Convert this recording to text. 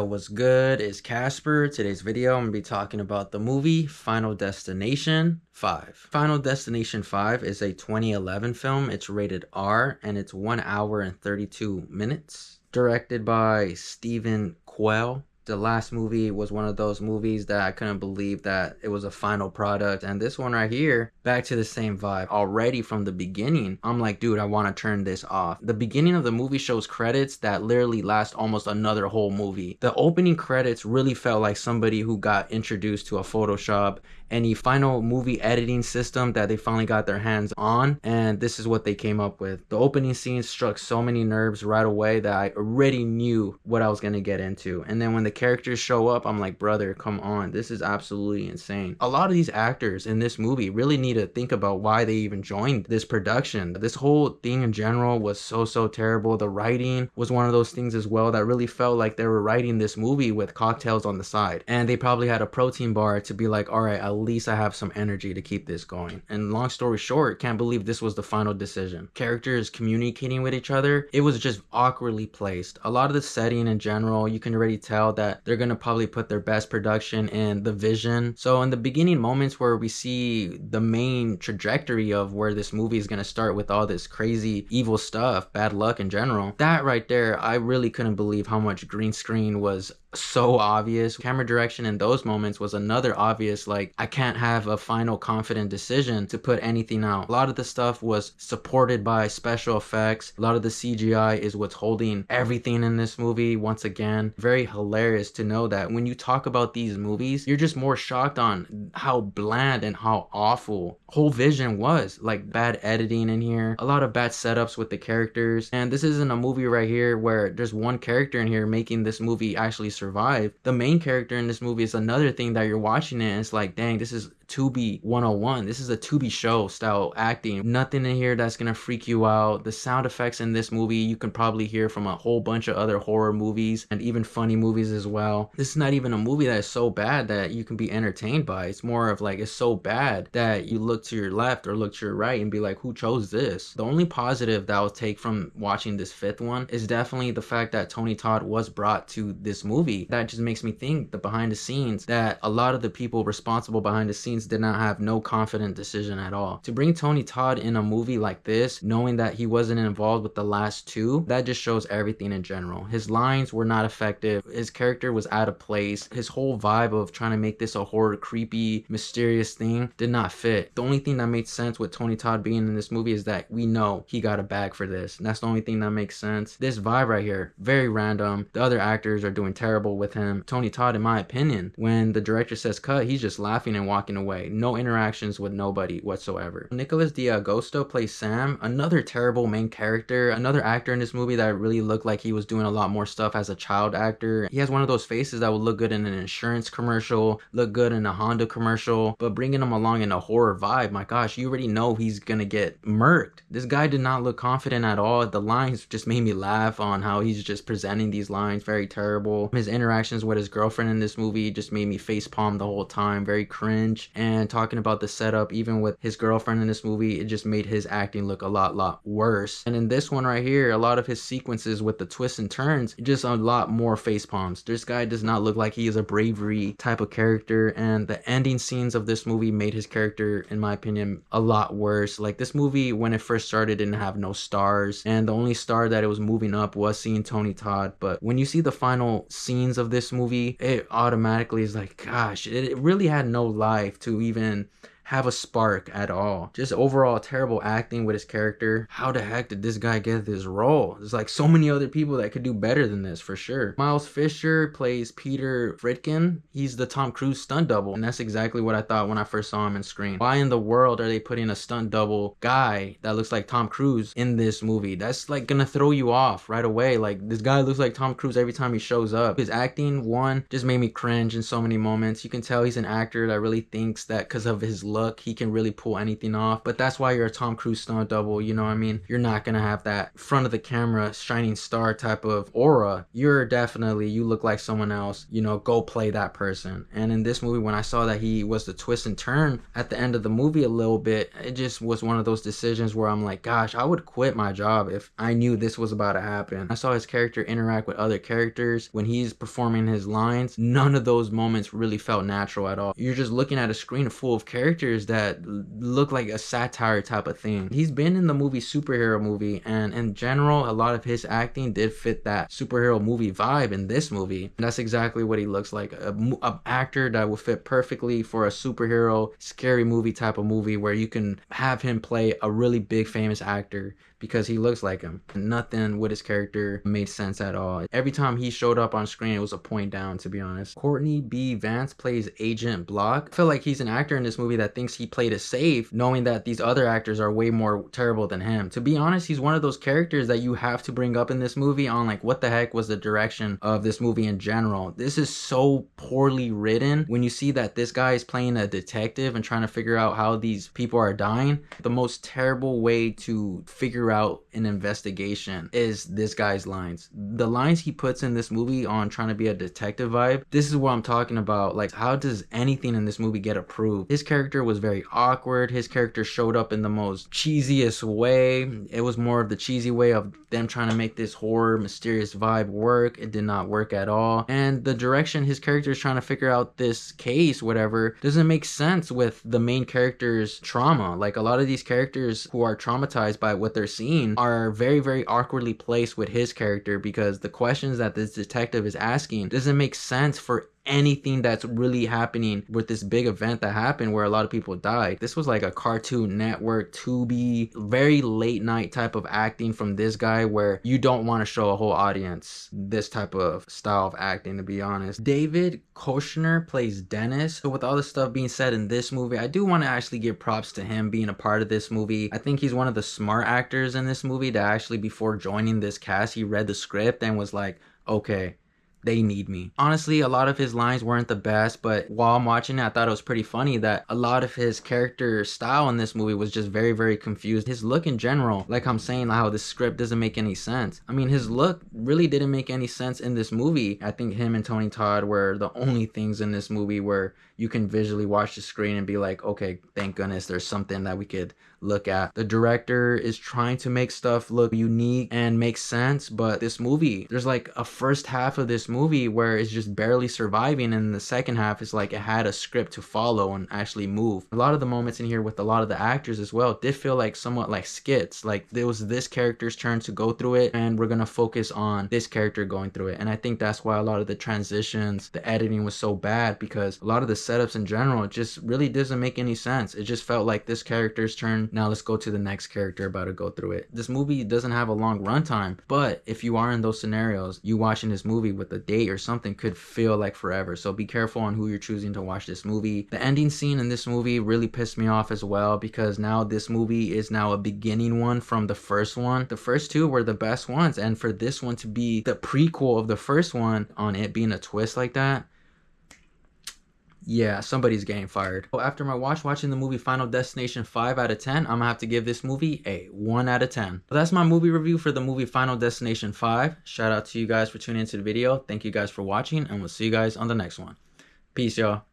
What's good? It's Casper. Today's video, I'm going to be talking about the movie Final Destination 5. Final Destination 5 is a 2011 film. It's rated R and it's 1 hour and 32 minutes. Directed by Steven Quale. The last movie was one of those movies that I couldn't believe that it was a final product, and this one right here, back to the same vibe. Already from the beginning, I'm like, dude, I want to turn this off. The beginning of the movie shows credits that literally last almost another whole movie. The opening credits really felt like somebody who got introduced to a Photoshop, any final movie editing system that they finally got their hands on, and this is what they came up with. The opening scene struck so many nerves right away that I already knew what I was going to get into, and then when the characters show up, I'm like, brother, come on, this is absolutely insane. A lot of these actors in this movie really need to think about why they even joined this production. This whole thing in general was so terrible. The writing was one of those things as well that really felt like they were writing this movie with cocktails on the side, and they probably had a protein bar to be like, all right, at least I have some energy to keep this going. And long story short, can't believe this was the final decision. Characters communicating with each other, it was just awkwardly placed. A lot of the setting in general, you can already tell that they're gonna probably put their best production in the vision. So in the beginning moments where we see the main trajectory of where this movie is gonna start with all this crazy evil stuff, bad luck in general, that right there, I really couldn't believe how much green screen was so obvious. Camera direction in those moments was another obvious, like, I can't have a final confident decision to put anything out. A lot of the stuff was supported by special effects. A lot of the CGI is what's holding everything in this movie. Once again, very hilarious to know that when you talk about these movies, you're just more shocked on how bland and how awful whole vision was. Like, bad editing in here, a lot of bad setups with the characters, and this isn't a movie right here where there's one character in here making this movie actually survive. The main character in this movie is another thing that you're watching it and it's like, dang, this is Tubi 101. This is a Tubi show style acting. Nothing in here that's gonna freak you out. The sound effects in this movie you can probably hear from a whole bunch of other horror movies and even funny movies as well. This is not even a movie that is so bad that you can be entertained by. It's more of like, it's so bad that you look to your left or look to your right and be like, who chose this? The only positive that I'll take from watching this fifth one is definitely the fact that Tony Todd was brought to this movie. That just makes me think the behind the scenes, that a lot of the people responsible behind the scenes did not have no confident decision at all. To bring Tony Todd in a movie like this, knowing that he wasn't involved with the last two, that just shows everything in general. His lines were not effective. His character was out of place. His whole vibe of trying to make this a horror, creepy, mysterious thing did not fit. The only thing that made sense with Tony Todd being in this movie is that we know he got a bag for this. And that's the only thing that makes sense. This vibe right here, very random. The other actors are doing terrible with him. Tony Todd, in my opinion, when the director says cut, he's just laughing and walking away. No interactions with nobody whatsoever. Nicholas D'Agosto plays Sam, another terrible main character, another actor in this movie that really looked like he was doing a lot more stuff as a child actor. He has one of those faces that would look good in an insurance commercial, look good in a Honda commercial, but bringing him along in a horror vibe, my gosh, you already know he's gonna get murked. This guy did not look confident at all. The lines just made me laugh on how he's just presenting these lines, very terrible. His interactions with his girlfriend in this movie just made me facepalm the whole time, very cringe. And talking about the setup, even with his girlfriend in this movie, it just made his acting look a lot worse. And in this one right here, a lot of his sequences with the twists and turns, just a lot more face palms. This guy does not look like he is a bravery type of character, and the ending scenes of this movie made his character, in my opinion, a lot worse. Like, this movie, when it first started, didn't have no stars, and the only star that it was moving up was seeing Tony Todd. But when you see the final scenes of this movie, it automatically is like, gosh, it really had no life to even have a spark at all. Just overall terrible acting with his character. How the heck did this guy get this role? There's like so many other people that could do better than this for sure. Miles Fisher plays Peter Fritkin. He's the Tom Cruise stunt double, and that's exactly what I thought when I first saw him on screen. Why in the world are they putting a stunt double guy that looks like Tom Cruise in this movie? That's like gonna throw you off right away. Like, this guy looks like Tom Cruise every time he shows up. His acting, one, just made me cringe in so many moments. You can tell he's an actor that really thinks that because of his look look. He can really pull anything off, but that's why you're a Tom Cruise stunt double, you know what I mean? You're not gonna have that front of the camera shining star type of aura. You're definitely, you look like someone else, you know, go play that person. And in this movie, when I saw that he was the twist and turn at the end of the movie a little bit, it just was one of those decisions where I'm like, gosh, I would quit my job if I knew this was about to happen. I saw his character interact with other characters when he's performing his lines. None of those moments really felt natural at all. You're just looking at a screen full of characters that look like a satire type of thing. He's been in the movie superhero movie, and in general, a lot of his acting did fit that superhero movie vibe in this movie. And that's exactly what he looks like, a actor that would fit perfectly for a superhero scary movie type of movie where you can have him play a really big famous actor because he looks like him. Nothing with his character made sense at all. Every time he showed up on screen, it was a point down, to be honest. Courtney B. Vance plays Agent Block. I feel like he's an actor in this movie that thinks he played it safe, knowing that these other actors are way more terrible than him. To be honest, he's one of those characters that you have to bring up in this movie on like, what the heck was the direction of this movie in general? This is so poorly written. When you see that this guy is playing a detective and trying to figure out how these people are dying, the most terrible way to figure out an investigation is this guy's lines. The lines he puts in this movie on trying to be a detective vibe, this is what I'm talking about. Like, how does anything in this movie get approved? His character was very awkward. His character showed up in the most cheesiest way. It was more of the cheesy way of them trying to make this horror mysterious vibe work. It did not work at all. And the direction his character is trying to figure out this case, whatever, doesn't make sense with the main character's trauma. Like, a lot of these characters who are traumatized by what they're seeing are very, very awkwardly placed with his character, because the questions that this detective is asking doesn't make sense for anything that's really happening with this big event that happened where a lot of people died. This was like a Cartoon Network, Tubi, very late night type of acting from this guy where you don't want to show a whole audience this type of style of acting, to be honest. David Koshner plays Dennis. So with all the stuff being said in this movie, I do want to actually give props to him being a part of this movie. I think he's one of the smart actors in this movie that actually, before joining this cast, he read the script and was like, okay, they need me. Honestly, a lot of his lines weren't the best, but while I'm watching it, I thought it was pretty funny that a lot of his character style in this movie was just very, very confused. His look in general, like I'm saying, how this script doesn't make any sense. I mean, his look really didn't make any sense in this movie. I think him and Tony Todd were the only things in this movie where you can visually watch the screen and be like, okay, thank goodness there's something that we could look at. The director is trying to make stuff look unique and make sense, but this movie, there's like a first half of this movie where it's just barely surviving, and the second half is like it had a script to follow and actually move. A lot of the moments in here with a lot of the actors as well did feel like somewhat like skits. Like, there was this character's turn to go through it and we're gonna focus on this character going through it. And I think that's why a lot of the transitions, the editing was so bad, because a lot of the setups in general, it just really doesn't make any sense. It just felt like this character's turn, now let's go to the next character about to go through it. This movie doesn't have a long runtime, but if you are in those scenarios, you watching this movie with a date or something could feel like forever. So be careful on who you're choosing to watch this movie. The ending scene in this movie really pissed me off as well, because now this movie is now a beginning one from the first one. The first two were the best ones, and for this one to be the prequel of the first one, on it being a twist like that, yeah, somebody's getting fired. So after my watching the movie Final Destination 5 out of 10, I'm gonna have to give this movie a 1 out of 10. So that's my movie review for the movie Final Destination 5. Shout out to you guys for tuning into the video. Thank you guys for watching, and we'll see you guys on the next one. Peace, y'all.